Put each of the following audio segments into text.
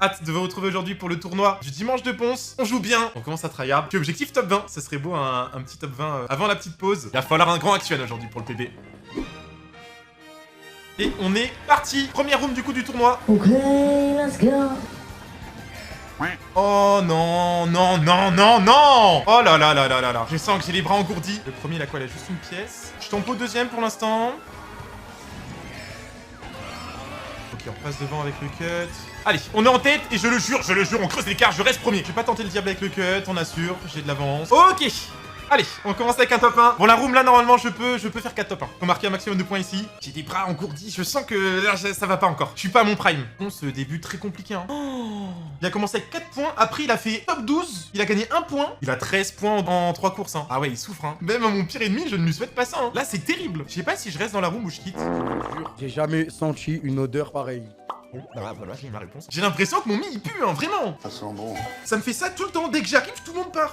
Hâte de vous retrouver aujourd'hui pour le tournoi du dimanche de Ponce. On joue bien, on commence à tryhard. Puis objectif top 20, ça serait beau un petit top 20 avant la petite pause. Il va falloir un grand actuel aujourd'hui pour le PB. Et on est parti. Première room du coup du tournoi. Ok, let's go. Oh non, non, non, non, non. Oh là là là là là là. Je sens que j'ai les bras engourdis. Le premier, il a quoi? Il a juste une pièce. Je tombe au deuxième pour l'instant. Ok, on passe devant avec le cut. Allez, on est en tête et je le jure, on creuse l'écart, je reste premier. Je vais pas tenter le diable avec le cut, on assure, j'ai de l'avance. Ok. Allez, on commence avec un top 1. Bon, la room là, normalement, je peux faire 4 top 1. Faut marquer un maximum de points ici. J'ai des bras engourdis, je sens que là, ça va pas encore. Je suis pas à mon prime. Bon, ce début très compliqué, hein. Oh, il a commencé avec 4 points, après il a fait top 12. Il a gagné 1 point. Il a 13 points en 3 courses, hein. Ah ouais, il souffre, hein. Même à mon pire ennemi, je ne lui souhaite pas ça, hein. Là, c'est terrible. Je sais pas si je reste dans la room ou je quitte. J'ai jamais senti une odeur pareille. Bon, bah voilà, j'ai ma réponse. J'ai l'impression que mon mi il pue, hein, vraiment. Ça sent bon. Ça me fait ça tout le temps. Dès que j'arrive, tout le monde part.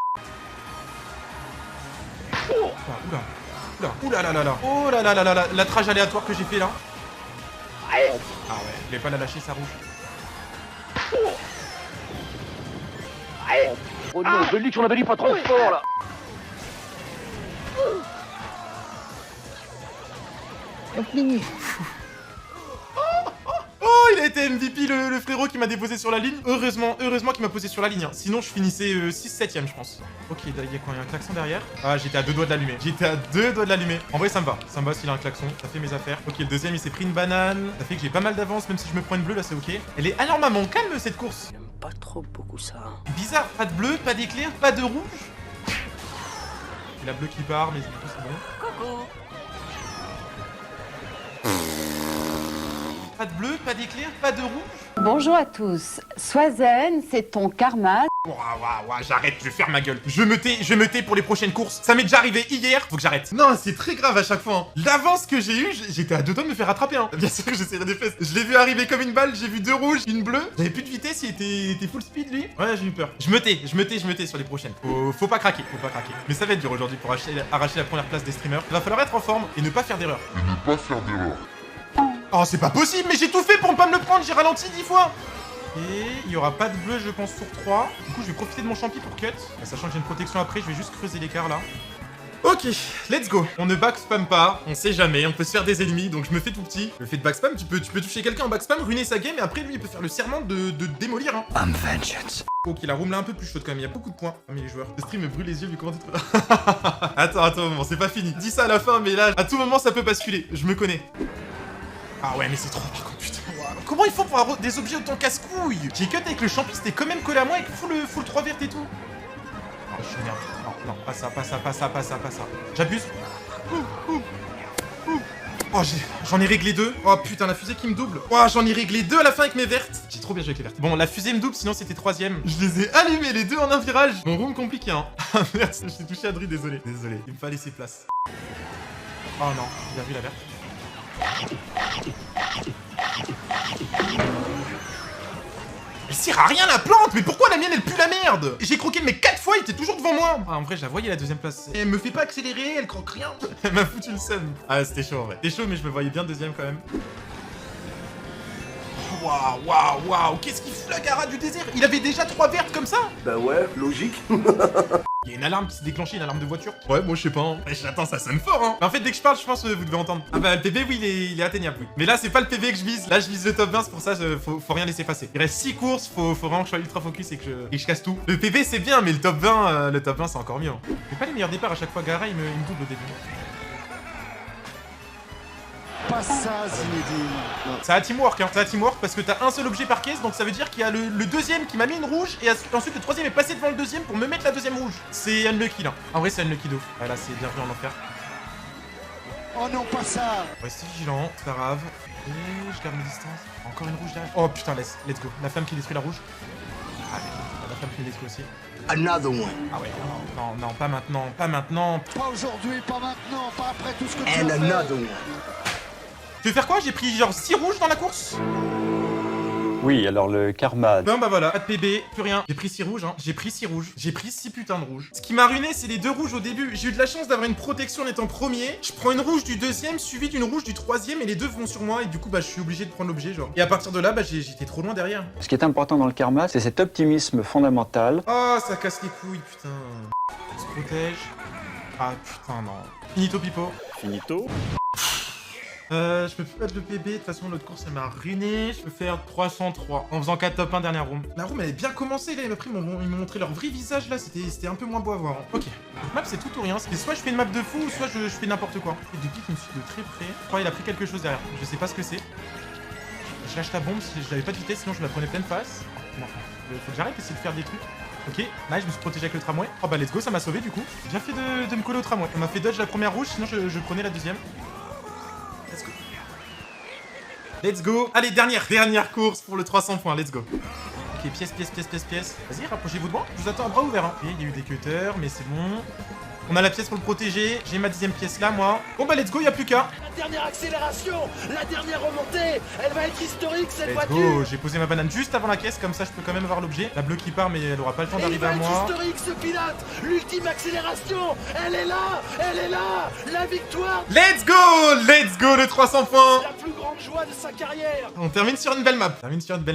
Oh, oula là là là. Oh là là là là là. La trage aléatoire que j'ai fait là. Ah ouais, je vais pas la lâcher, ça rouge. Oh non, je dis qu'on avait dit pas trop fort là. Oh, il a été MVP le frérot qui m'a déposé sur la ligne. Heureusement qu'il m'a posé sur la ligne, hein. Sinon je finissais 6-7ème je pense. Ok, il y a quoi? Il y a un klaxon derrière. Ah, j'étais à 2 doigts de l'allumer. En vrai ça me va s'il a un klaxon, ça fait mes affaires. Ok, le deuxième il s'est pris une banane. Ça fait que j'ai pas mal d'avance, même si je me prends une bleue là, c'est ok. Elle est anormalement calme cette course. J'aime pas trop beaucoup ça. Bizarre, pas de bleu, pas d'éclair, pas de rouge. Et la bleue qui part, mais du coup c'est bon. Coucou. Pas de bleu, pas d'éclair, pas de rouge. Bonjour à tous. Sois zen, c'est ton karma. Ouah, j'arrête, je vais faire ma gueule. Je me tais pour les prochaines courses. Ça m'est déjà arrivé hier, faut que j'arrête. Non, c'est très grave à chaque fois, hein. L'avance que j'ai eue, j'étais à 2 doigts de me faire rattraper, hein. Bien sûr que j'essaierai des fesses. Je l'ai vu arriver comme une balle, j'ai vu 2 rouges, une bleue. J'avais plus de vitesse, il était full speed lui. Ouais, j'ai eu peur. Je me tais sur les prochaines. Faut pas craquer, Mais ça va être dur aujourd'hui pour arracher la première place des streamers. Il va falloir être en forme et ne pas faire d'erreur. Oh, c'est pas possible, mais j'ai tout fait pour ne pas me le prendre, j'ai ralenti 10 fois. Et il y aura pas de bleu, je pense, sur 3. Du coup, je vais profiter de mon champi pour cut. Sachant que j'ai une protection après, je vais juste creuser l'écart là. Ok, let's go. On ne backspam pas, on sait jamais, on peut se faire des ennemis, donc je me fais tout petit. Le fait de backspam, tu peux toucher quelqu'un en backspam, ruiner sa game, et après lui, il peut faire le serment de démolir, hein. I'm vengeance. Ok, la room là un peu plus chaude quand même, il y a beaucoup de points parmi les joueurs. Le stream me brûle les yeux vu comment t'es... Attends, un moment, c'est pas fini. Dis ça à la fin, mais là, à tout moment, ça peut basculer. Je me connais. Ah ouais, mais c'est trop par contre, putain. Comment ils font pour avoir des objets autant casse-couilles? J'ai cut avec le champi, c'était quand même collé à moi avec full 3 vertes et tout. Oh, je suis énervé. Non, pas ça. J'abuse. Oh, j'en ai réglé 2. Oh putain, la fusée qui me double. Oh, j'en ai réglé 2 à la fin avec mes vertes. J'ai trop bien joué avec les vertes. Bon, la fusée me double, sinon c'était 3ème. Je les ai allumés les 2 en un virage. Mon room compliqué, hein. Ah merde, j'ai touché à Dru, désolé. Il me fallait laisser place. Oh non, il a vu la verte. Elle sert à rien la plante, mais pourquoi la mienne elle pue la merde? J'ai croqué mais 4 fois, il était toujours devant moi. Ah, en vrai, je la voyais la 2ème place. Elle me fait pas accélérer, elle croque rien. Elle m'a foutu le seum. Ah, c'était chaud en vrai. C'était chaud, mais je me voyais bien 2ème quand même. Waouh, qu'est-ce qu'il fout la gara du désert? Il avait déjà 3 vertes comme ça? Bah ouais, logique. Il y a une alarme qui s'est déclenchée, une alarme de voiture. Ouais, moi je sais pas, hein. J'attends, ça sonne fort, hein. En fait, dès que je parle, je pense que vous devez entendre. Ah bah, le PB, oui, il est atteignable, oui. Mais là, c'est pas le PB que je vise. Là, je vise le top 20, c'est pour ça, faut rien laisser passer. Il reste 6 courses, faut vraiment que je sois ultra focus et que je casse tout. Le PB, c'est bien, mais le top 20, c'est encore mieux, hein. J'ai pas les meilleurs départs à chaque fois. Gara, il me double au début. Pas ça, Zinedine. C'est à teamwork, hein. C'est à teamwork parce que t'as un seul objet par caisse, donc ça veut dire qu'il y a le deuxième qui m'a mis une rouge et ensuite le troisième est passé devant le deuxième pour me mettre la deuxième rouge. C'est unlucky là. En vrai, c'est unlucky d'ouf. Ah là, c'est bienvenu en enfer. Oh non, pas ça. Restez vigilant, c'est pas grave. Et je garde mes distances. Encore une rouge derrière. Oh putain, let's go. La femme qui détruit la rouge. Ah, la femme qui me détruit aussi. Another one. Ah ouais, non, pas maintenant. Pas aujourd'hui, pas maintenant, pas après tout ce que tu And as another fait. one. Tu veux faire quoi? J'ai pris genre 6 rouges dans la course. Oui, alors le karma. Non bah voilà, pas de PB, plus rien. J'ai pris 6 rouges, hein. J'ai pris 6 rouges. J'ai pris 6 putains de rouges. Ce qui m'a ruiné, c'est les 2 rouges au début. J'ai eu de la chance d'avoir une protection en étant premier. Je prends une rouge du deuxième, suivi d'une rouge du troisième, et les deux vont sur moi, et du coup, bah, je suis obligé de prendre l'objet, genre. Et à partir de là, bah, j'étais trop loin derrière. Ce qui est important dans le karma, c'est cet optimisme fondamental. Oh, ça casse les couilles, putain. On se protège. Ah, putain, non. Finito pipo. Finito. Je peux plus battre le PB, de toute façon l'autre course elle m'a ruiné. Je peux faire 303 en faisant 4 top 1 dernière room. La room elle est bien commencée là, ils m'ont montré leur vrai visage là, c'était un peu moins beau à voir. Hein. Ok, donc map c'est tout ou rien, c'est soit je fais une map de fou, soit je fais n'importe quoi. Et depuis qu'il me suit de très près, je crois qu'il a pris quelque chose derrière, je sais pas ce que c'est. Je lâche la bombe, si je l'avais pas de vitesse sinon je la prenais pleine face. Non, faut que j'arrête d'essayer de faire des trucs. Ok, là je me suis protégé avec le tramway. Oh bah let's go, ça m'a sauvé du coup. J'ai bien fait de me coller au tramway. On m'a fait dodge la première rouge, sinon je prenais la deuxième. Let's go. Let's go. Allez, dernière course pour le 300 points, let's go. Ok, pièce. Vas-y, rapprochez-vous de moi. Je vous attends à bras ouverts. Hein. Ok, il y a eu des cutters, mais c'est bon. On a la pièce pour le protéger. J'ai ma 10ème pièce là, moi. Bon bah let's go, y a plus qu'à. La dernière accélération, la dernière remontée, elle va être historique cette Let's voiture. go, j'ai posé ma banane juste avant la caisse, comme ça je peux quand même avoir l'objet. La bleue qui part, mais elle aura pas le temps d'arriver à moi. Il va être historique ce pilote. L'ultime accélération, elle est là, la victoire. Let's go, le 300 points. La plus grande joie de sa carrière. On termine sur une belle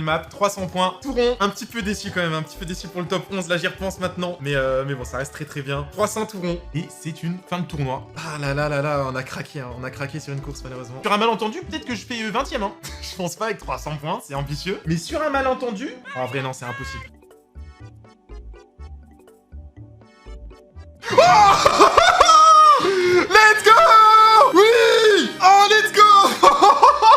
map. 300 points, tout rond. Un petit peu déçu quand même, un petit peu déçu pour le top 11. Là, j'y repense maintenant. Mais bon, ça reste très bien. 300 tout rond. Et c'est une fin de tournoi. Ah là, on a craqué, hein. On a craqué sur une course malheureusement. Sur un malentendu, peut-être que je fais 20ème. Hein. Je pense pas avec 300 points, c'est ambitieux. Mais sur un malentendu, en vrai, non, c'est impossible. Oh let's go. Oui. Oh, let's go.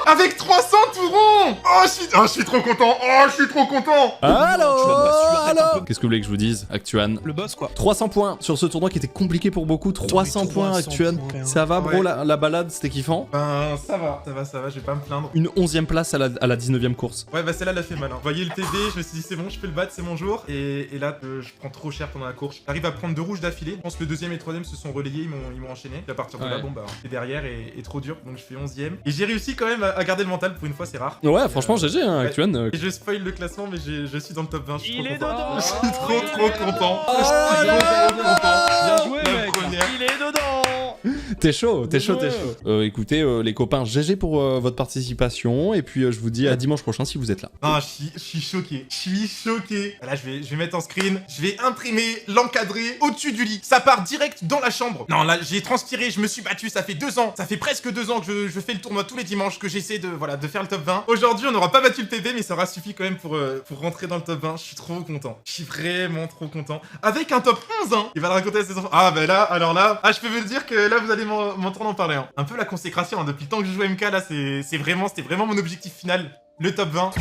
Avec 300 tout rond. Oh, je suis trop content. Alors qu'est-ce que vous voulez que je vous dise, Actuan? Le boss quoi. 300 points sur ce tournoi qui était compliqué pour beaucoup. 300 points, Actuan. Ça va, bro, Ouais. la balade, c'était kiffant. Ben, ça va, je vais pas me plaindre. Une 11ème place à la 19ème course. Ouais, bah celle-là, elle a fait mal. Hein. Vous voyez le TD, je me suis dit, c'est bon, je peux le battre, c'est mon jour. Et là, je prends trop cher pendant la course. J'arrive à prendre 2 rouges d'affilée. Je pense que le 2ème et le 3ème se sont relayés, ils m'ont enchaîné. Et à partir de là, Ouais. bon, bah, c'est derrière et trop dur. Donc je fais 11ème. Et j'ai réussi quand même à garder le mental, pour une fois, c'est rare. Ouais, franchement, GG, hein, ouais. Actuan. Et je spoil le classement, mais je suis dans le top 20. Je suis Il trop est content. dedans. Je suis trop content. Oh Je suis trop content. Bien joué, La mec. première. Il est dedans. T'es chaud. Écoutez, les copains, GG pour votre participation. Et puis, je vous dis à dimanche prochain si vous êtes là. Ah, je suis choqué. Là, je vais mettre en screen. Je vais imprimer, l'encadrer au-dessus du lit. Ça part direct dans la chambre. Non, là, j'ai transpiré, je me suis battu. Ça fait 2 ans. Ça fait presque 2 ans que je fais le tournoi tous les dimanches, que j'essaie de faire le top 20. Aujourd'hui, on n'aura pas battu le PB, mais ça aura suffi quand même pour rentrer dans le top 20. Je suis trop content. Je suis vraiment trop content. Avec un top 11, hein. Il va le raconter à ses enfants. Ah, bah là, alors là. Ah, je peux vous le dire que là, vous allez m'entendre en parler. Hein. Un peu la consécration. Hein. Depuis le temps que je joue MK, là, c'était vraiment mon objectif final. Le top 20.